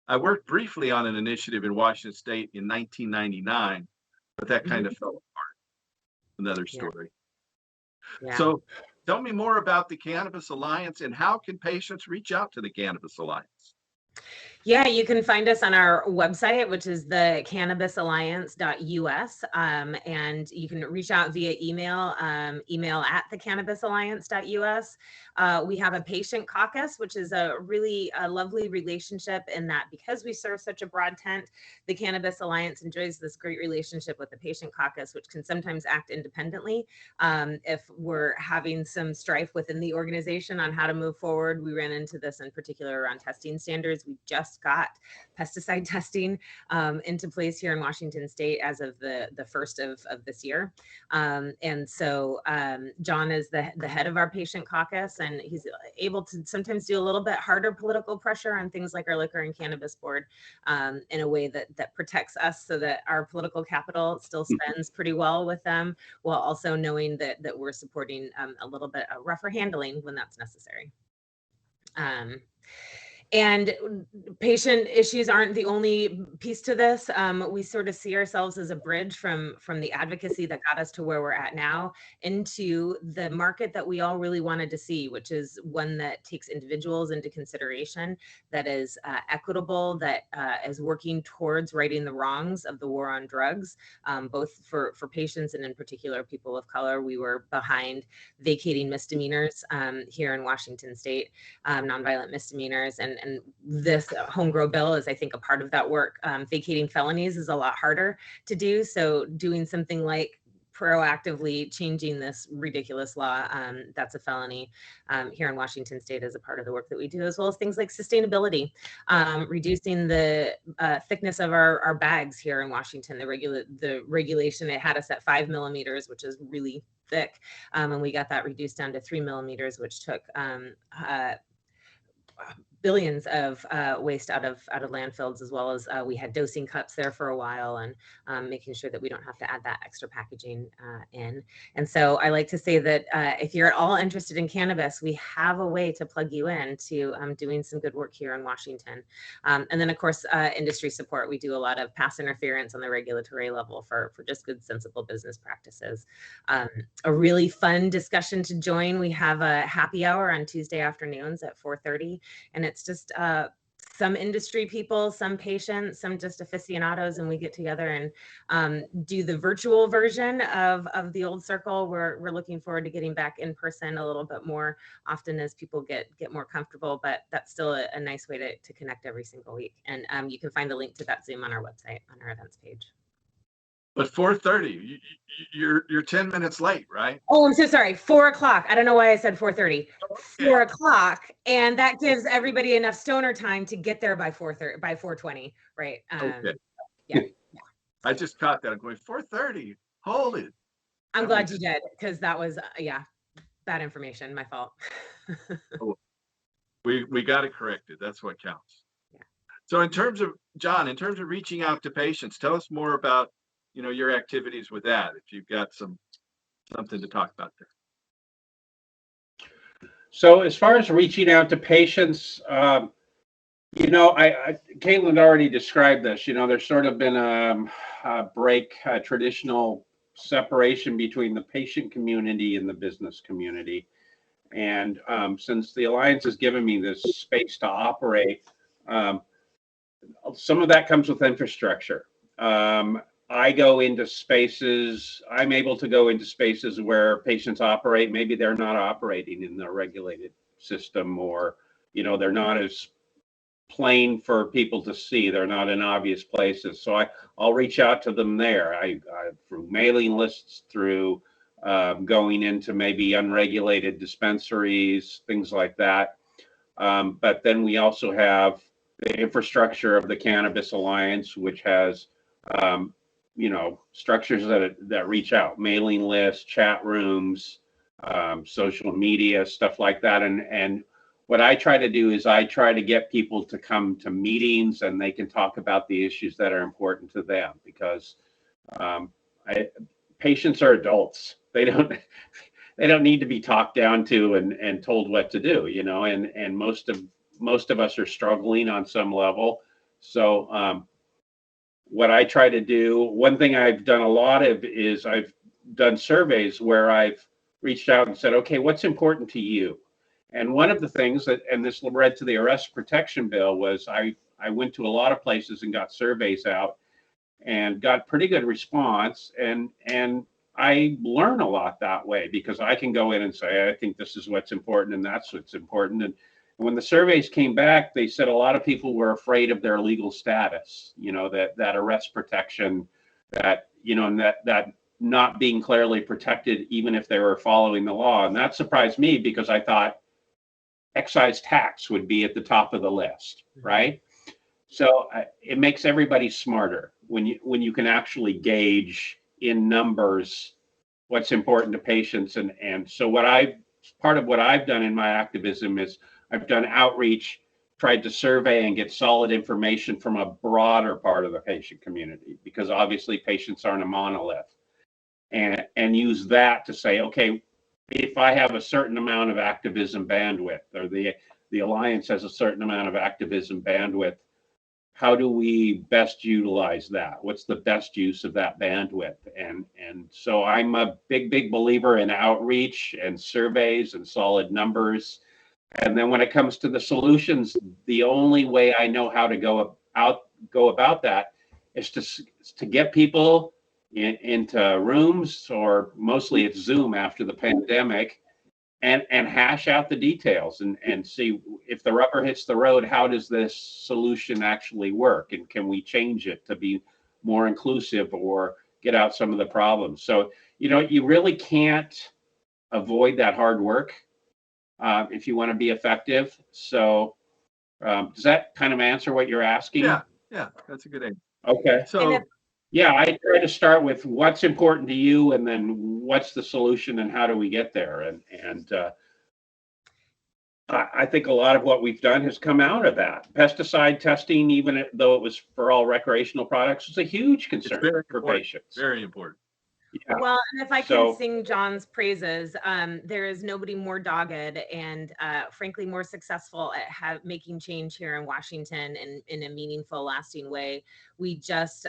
I worked briefly on an initiative in Washington State in 1999, but that kind of fell apart. Another story. Yeah. So tell me more about the Cannabis Alliance, and how can patients reach out to the Cannabis Alliance? Yeah, you can find us on our website, which is the cannabisalliance.us, and you can reach out via email, email at thecannabisalliance.us. We have a patient caucus, which is a really lovely relationship in that because we serve such a broad tent, the Cannabis Alliance enjoys this great relationship with the patient caucus, which can sometimes act independently. If we're having some strife within the organization on how to move forward, we ran into this in particular around testing standards. We just got pesticide testing into place here in Washington State as of the first of this year. And so John is the head of our patient caucus, and he's able to sometimes do a little bit harder political pressure on things like our liquor and cannabis board in a way that protects us so that our political capital still spends pretty well with them, while also knowing that we're supporting a little bit of rougher handling when that's necessary. And patient issues aren't the only piece to this. We sort of see ourselves as a bridge from the advocacy that got us to where we're at now into the market that we all really wanted to see, which is one that takes individuals into consideration, that is equitable, that is working towards righting the wrongs of the war on drugs, both for patients and in particular people of color. We were behind vacating misdemeanors here in Washington State, nonviolent misdemeanors, and this home grow bill is, I think, a part of that work. Vacating felonies is a lot harder to do, so doing something like proactively changing this ridiculous law that's a felony here in Washington State is a part of the work that we do, as well as things like sustainability, reducing the thickness of our bags here in Washington. The regulation, it had us at 5 millimeters, which is really thick, and we got that reduced down to 3 millimeters, which took billions of waste out of landfills, as well as we had dosing cups there for a while, and making sure that we don't have to add that extra packaging in. And so I like to say that if you're at all interested in cannabis, we have a way to plug you in to doing some good work here in Washington. And then, of course, industry support. We do a lot of pass interference on the regulatory level for just good, sensible business practices. A really fun discussion to join. We have a happy hour on Tuesday afternoons at 4:30, and it's just some industry people, some patients, some just aficionados, and we get together and do the virtual version of the old circle. We're looking forward to getting back in person a little bit more often as people get more comfortable, but that's still a nice way to connect every single week. And you can find a link to that Zoom on our website, on our events page. But 4:30, you're 10 minutes late, right? Oh, I'm so sorry. 4 o'clock. I don't know why I said 4:30. 4 o'clock, and that gives everybody enough stoner time to get there by 4:30, by 4:20, right? Okay. Yeah. I just caught that. I'm going 4:30. Hold it. I'm glad you did, because that was bad information. My fault. We got it corrected. That's what counts. Yeah. So in terms of reaching out to patients, tell us more about your activities with that, if you've got something to talk about there. So as far as reaching out to patients, Caitlein already described this. There's sort of been a traditional separation between the patient community and the business community. And since the Alliance has given me this space to operate, some of that comes with infrastructure. I go into spaces, I'm able to go into spaces where patients operate. Maybe they're not operating in the regulated system, or, they're not as plain for people to see. They're not in obvious places. So I'll reach out to them there. I through mailing lists, through going into maybe unregulated dispensaries, things like that. But then we also have the infrastructure of the Cannabis Alliance, which has structures that reach out, mailing lists, chat rooms, social media, stuff like that. And what I try to do is I try to get people to come to meetings, and they can talk about the issues that are important to them, because patients are adults. They don't need to be talked down to and told what to do, and most of us are struggling on some level. So what I try to do, one thing I've done a lot of is I've done surveys where I've reached out and said, okay, what's important to you? And one of the things and this led to the arrest protection bill, was I went to a lot of places and got surveys out and got pretty good response. And I learn a lot that way, because I can go in and say, I think this is what's important and that's what's important. And when the surveys came back, they said a lot of people were afraid of their legal status, that arrest protection, that not being clearly protected, even if they were following the law. And that surprised me, because I thought excise tax would be at the top of the list, right? So it makes everybody smarter when you can actually gauge in numbers what's important to patients. And so part of what I've done in my activism is I've done outreach, tried to survey and get solid information from a broader part of the patient community, because obviously patients aren't a monolith, and use that to say, okay, if I have a certain amount of activism bandwidth, or the Alliance has a certain amount of activism bandwidth. How do we best utilize that? What's the best use of that bandwidth? And so I'm a big believer in outreach and surveys and solid numbers. And then when it comes to the solutions, the only way I know how to go about that is to get people into rooms, or mostly it's Zoom after the pandemic, and hash out the details and see if the rubber hits the road, how does this solution actually work? And can we change it to be more inclusive or get out some of the problems? So, you really can't avoid that hard work if you want to be effective. So does that kind of answer what you're asking? Yeah, that's a good answer. Okay. So yeah, I try to start with what's important to you, and then what's the solution, and how do we get there? And I think a lot of what we've done has come out of that. Pesticide testing, even though it was for all recreational products, was a huge concern for patients. Very important. Yeah. Well, and if I can sing John's praises, there is nobody more dogged and frankly more successful at making change here in Washington in a meaningful, lasting way. We just,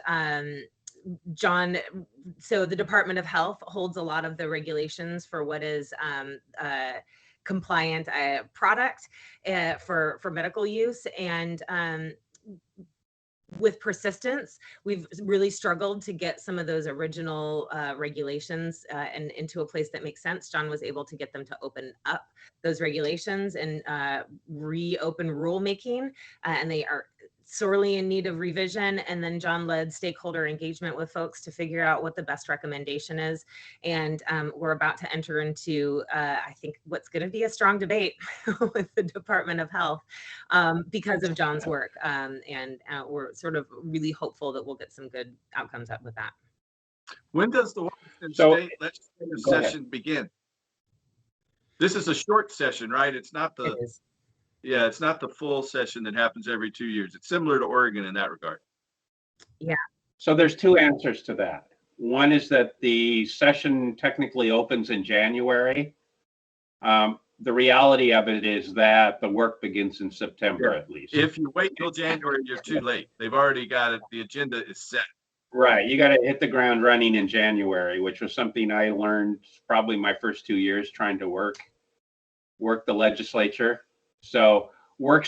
John, so the Department of Health holds a lot of the regulations for what is compliant product for medical use, and with persistence, we've really struggled to get some of those original regulations and into a place that makes sense. John was able to get them to open up those regulations and reopen rulemaking, and they are sorely in need of revision. And then John led stakeholder engagement with folks to figure out what the best recommendation is. And we're about to enter into, I think, what's going to be a strong debate with the Department of Health because of John's work. And we're sort of really hopeful that we'll get some good outcomes up with that. When does the Washington State Legislative session begin? This is a short session, right? It's not the... It is. Yeah, it's not the full session that happens every 2 years. It's similar to Oregon in that regard. Yeah. So there's two answers to that. One is that the session technically opens in January. The reality of it is that the work begins in September, at least. If you wait till January, you're too late. They've already got it. The agenda is set. Right. You got to hit the ground running in January, which was something I learned probably my first 2 years trying to work the legislature. So work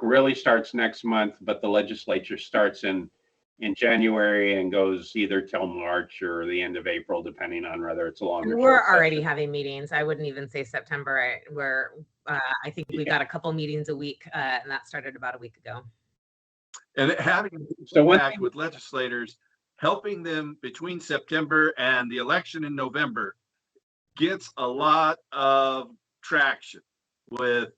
really starts next month, but the legislature starts in January and goes either till March or the end of April, depending on whether it's a longer. We're already having meetings. I wouldn't even say September. I think we've got a couple meetings a week, and that started about a week ago. And having contact with legislators, helping them between September and the election in November gets a lot of traction with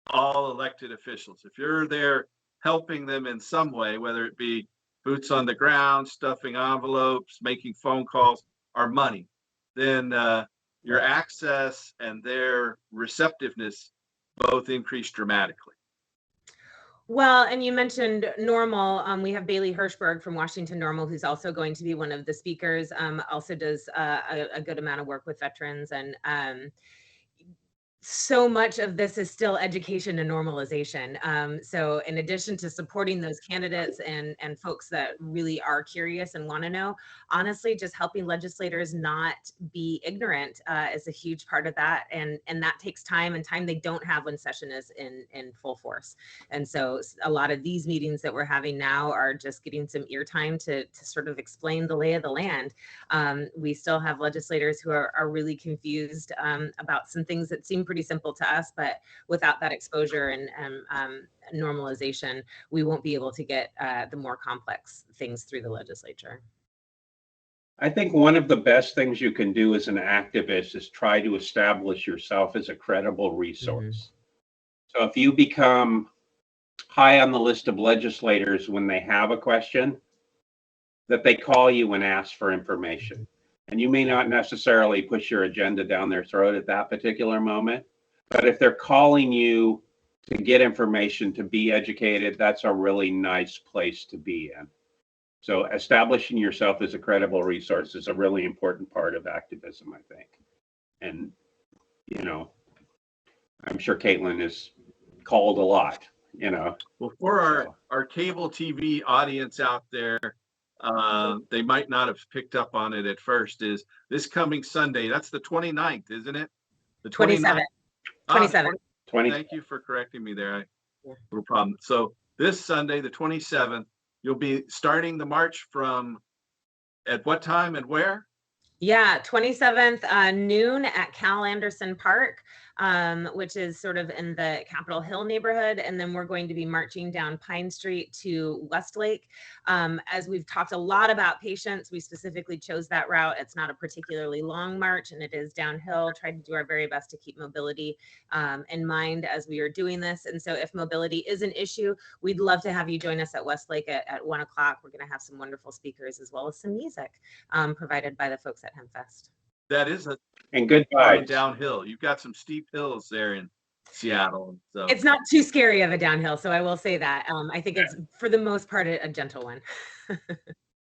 all elected officials. If you're there helping them in some way, whether it be boots on the ground, stuffing envelopes, making phone calls, or money, then your access and their receptiveness both increase dramatically. Well, and you mentioned NORML. We have Bailey Hirschberg from Washington NORML, who's also going to be one of the speakers, also does a good amount of work with veterans. And so much of this is still education and normalization. So in addition to supporting those candidates and folks that really are curious and want to know, honestly, just helping legislators not be ignorant is a huge part of that. And that takes time, and time they don't have when session is in full force. And so a lot of these meetings that we're having now are just getting some ear time to sort of explain the lay of the land. We still have legislators who are really confused about some things that seem pretty simple to us, but without that exposure and normalization, we won't be able to get the more complex things through the legislature. I think one of the best things you can do as an activist is try to establish yourself as a credible resource. Mm-hmm. So if you become high on the list of legislators when they have a question, that they call you and ask for information. And you may not necessarily push your agenda down their throat at that particular moment, but if they're calling you to get information, to be educated, that's a really nice place to be in. So establishing yourself as a credible resource is a really important part of activism, I think. And, I'm sure Caitlein is called a lot, Well, for So. our cable TV audience out there, they might not have picked up on it at first, is this coming Sunday. That's the 29th, isn't it? The 27th. 27th. 20. Thank you for correcting me there. Yeah. No problem. So this Sunday, the 27th, you'll be starting the march from at what time and where? Yeah, 27th noon at Cal Anderson Park, which is sort of in the Capitol Hill neighborhood. And then we're going to be marching down Pine Street to Westlake. As we've talked a lot about patients, we specifically chose that route. It's not a particularly long march and it is downhill. Tried to do our very best to keep mobility in mind as we are doing this. And so if mobility is an issue, we'd love to have you join us at Westlake at 1 o'clock. We're going to have some wonderful speakers as well as some music provided by the folks at HempFest. That is and good vibes. Downhill. You've got some steep hills there in Seattle. So it's not too scary of a downhill, so I will say that. I think it's for the most part a gentle one.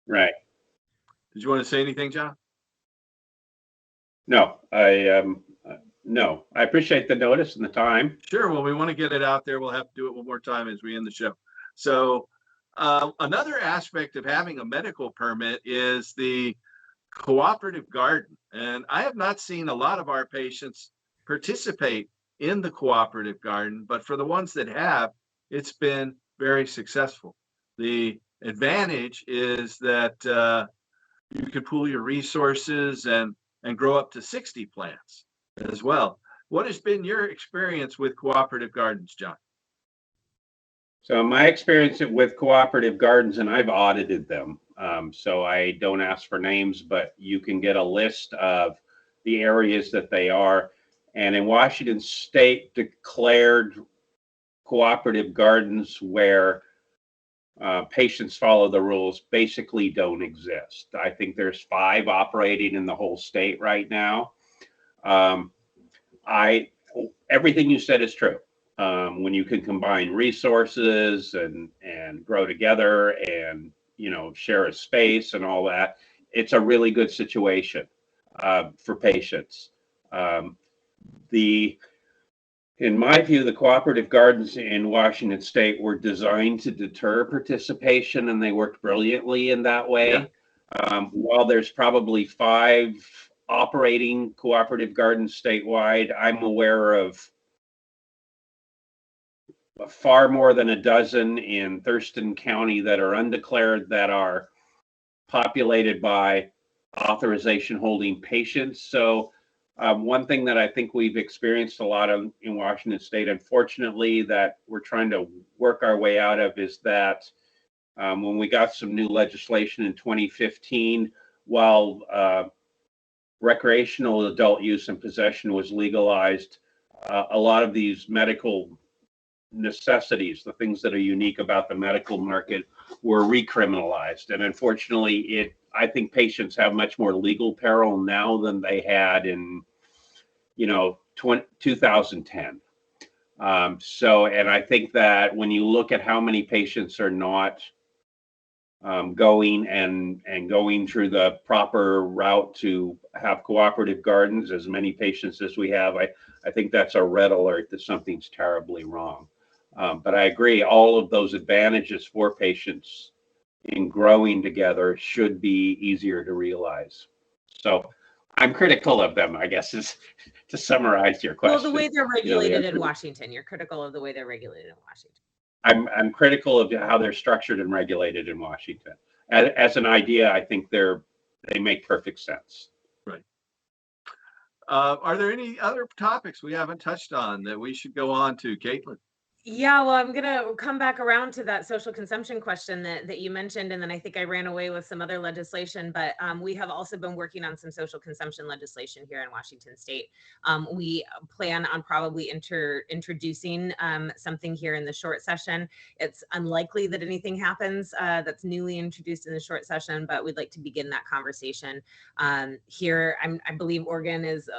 Right. Did you want to say anything, John? No, no. I appreciate the notice and the time. Sure. Well, we want to get it out there. We'll have to do it one more time as we end the show. So another aspect of having a medical permit is the cooperative garden. And I have not seen a lot of our patients participate in the cooperative garden, but for the ones that have, it's been very successful. The advantage is that you can pool your resources and grow up to 60 plants as well. What has been your experience with cooperative gardens, John? So my experience with cooperative gardens, and I've audited them, so I don't ask for names, but you can get a list of the areas that they are. And in Washington State, declared cooperative gardens where patients follow the rules basically don't exist. I think there's 5 operating in the whole state right now. Everything you said is true. When you can combine resources and grow together and share a space and all that, it's a really good situation for patients. In my view, the cooperative gardens in Washington State were designed to deter participation, and they worked brilliantly in that way. Yeah. While there's probably 5 operating cooperative gardens statewide, I'm aware of far more than a dozen in Thurston County that are undeclared, that are populated by authorization holding patients. So one thing that I think we've experienced a lot of in Washington State, unfortunately, that we're trying to work our way out of, is that when we got some new legislation in 2015, while recreational adult use and possession was legalized, a lot of these medical necessities, the things that are unique about the medical market, were recriminalized. And unfortunately, I think patients have much more legal peril now than they had in 2010. And I think that when you look at how many patients are not going through the proper route to have cooperative gardens, as many patients as we have, I think that's a red alert that something's terribly wrong. But I agree, all of those advantages for patients in growing together should be easier to realize. So I'm critical of them, I guess, is to summarize your question. Well, the way they're regulated in Washington, you're critical of the way they're regulated in Washington. I'm critical of how they're structured and regulated in Washington. As an idea, I think they make perfect sense. Right. Are there any other topics we haven't touched on that we should go on to, Caitlein? Yeah, well, I'm going to come back around to that social consumption question that you mentioned, and then I think I ran away with some other legislation, but we have also been working on some social consumption legislation here in Washington State. We plan on probably introducing something here in the short session. It's unlikely that anything happens that's newly introduced in the short session, but we'd like to begin that conversation here. I believe Oregon is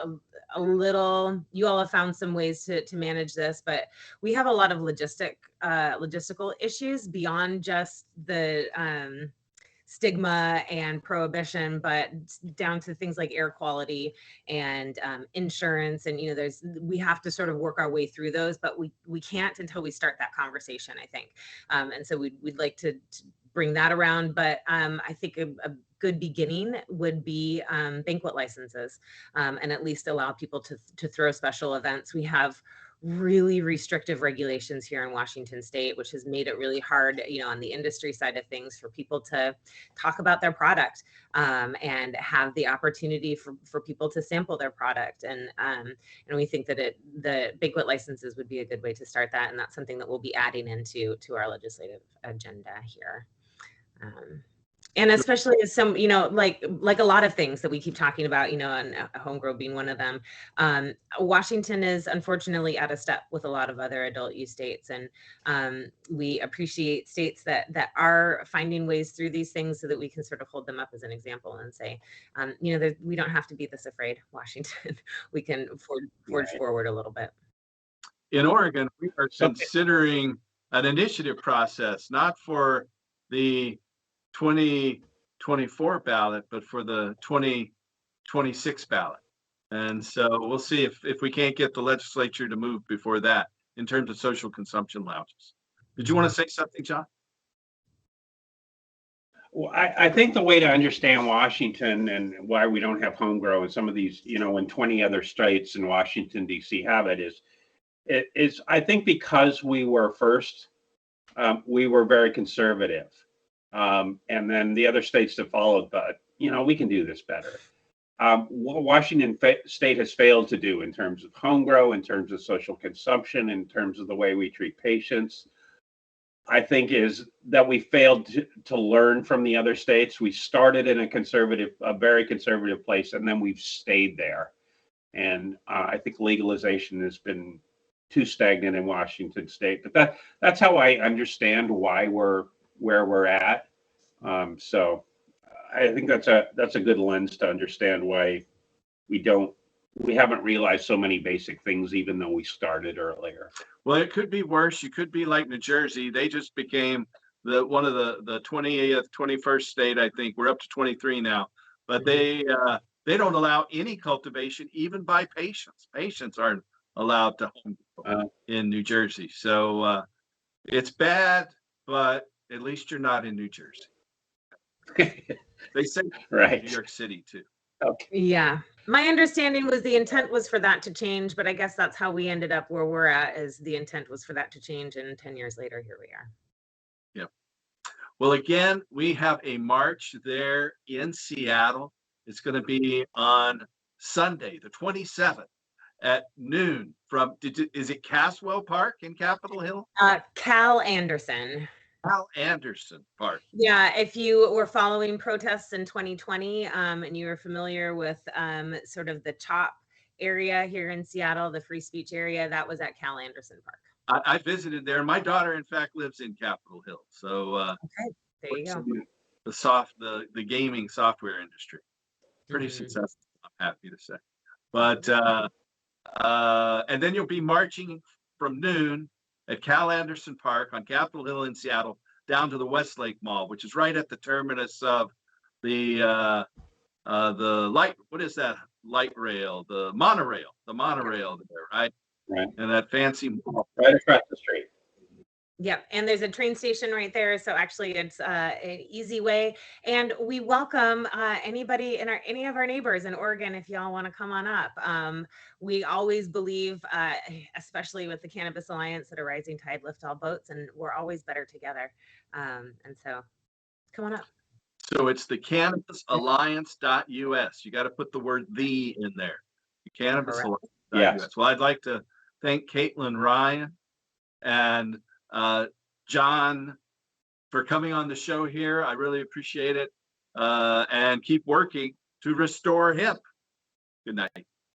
a little, you all have found some ways to manage this, but we have a lot of logistical issues beyond just the stigma and prohibition, but down to things like air quality and insurance. And, we have to sort of work our way through those, but we can't until we start that conversation, I think. And so we'd like to bring that around. But I think a good beginning would be banquet licenses, and at least allow people to throw special events. We have really restrictive regulations here in Washington State, which has made it really hard, on the industry side of things, for people to talk about their product and have the opportunity for people to sample their product. And we think that the banquet licenses would be a good way to start that. And that's something that we'll be adding into our legislative agenda here. And especially as some, like a lot of things that we keep talking about, and home grow being one of them. Washington is unfortunately out of step with a lot of other adult use states. And we appreciate states that are finding ways through these things so that we can sort of hold them up as an example and say, we don't have to be this afraid, Washington. We can forge forward a little bit. In Oregon, we are considering an initiative process, not for the 2024 ballot, but for the 2026 ballot. And so we'll see if we can't get the legislature to move before that in terms of social consumption lounges. Did you want to say something, John? Well, I think the way to understand Washington and why we don't have home grow and some of these, when 20 other states in Washington, D.C. have it is I think because we were first, we were very conservative. And then the other states that followed, but we can do this better. What Washington State has failed to do in terms of home grow, in terms of social consumption, in terms of the way we treat patients, I think is that we failed to learn from the other states. We started in a very conservative place, and then we've stayed there. And I think legalization has been too stagnant in Washington State. But that's how I understand why we're where we're at. So I think that's a good lens to understand why we haven't realized so many basic things, even though we started earlier. Well, it could be worse. You could be like New Jersey. They just became one of the 20th, 21st state, I think. We're up to 23 now, but they don't allow any cultivation, even by patients. Patients aren't allowed to home grow in New Jersey. So it's bad, but at least you're not in New Jersey. They say right. New York City too. Okay. Yeah. My understanding was the intent was for that to change, but I guess that's how we ended up where we're at, is the intent was for that to change, and 10 years later, here we are. Yep. Well, again, we have a march there in Seattle. It's going to be on Sunday, the 27th at noon is it Caswell Park in Capitol Hill? Cal Anderson. Cal Anderson Park. Yeah, if you were following protests in 2020 and you were familiar with sort of the top area here in Seattle, the free speech area, that was at Cal Anderson Park. I visited there. My daughter, in fact, lives in Capitol Hill. So okay, there you go. The gaming software industry. Pretty successful, I'm happy to say. But and then you'll be marching from noon at Cal Anderson Park on Capitol Hill in Seattle down to the Westlake Mall, which is right at the terminus of the light. What is that light rail? The monorail there, right? Right. And that fancy mall right across the street. Yep, and there's a train station right there, so actually it's an easy way. And we welcome anybody any of our neighbors in Oregon if y'all want to come on up. We always believe, especially with the Cannabis Alliance, that a rising tide lifts all boats, and we're always better together. And so, come on up. So it's the cannabisalliance.us. You got to put the word "the" in there. The cannabisalliance.us. Yes. Well, I'd like to thank Caitlein Ryan and John for coming on the show here. I really appreciate it. And keep working to restore hemp. Good night.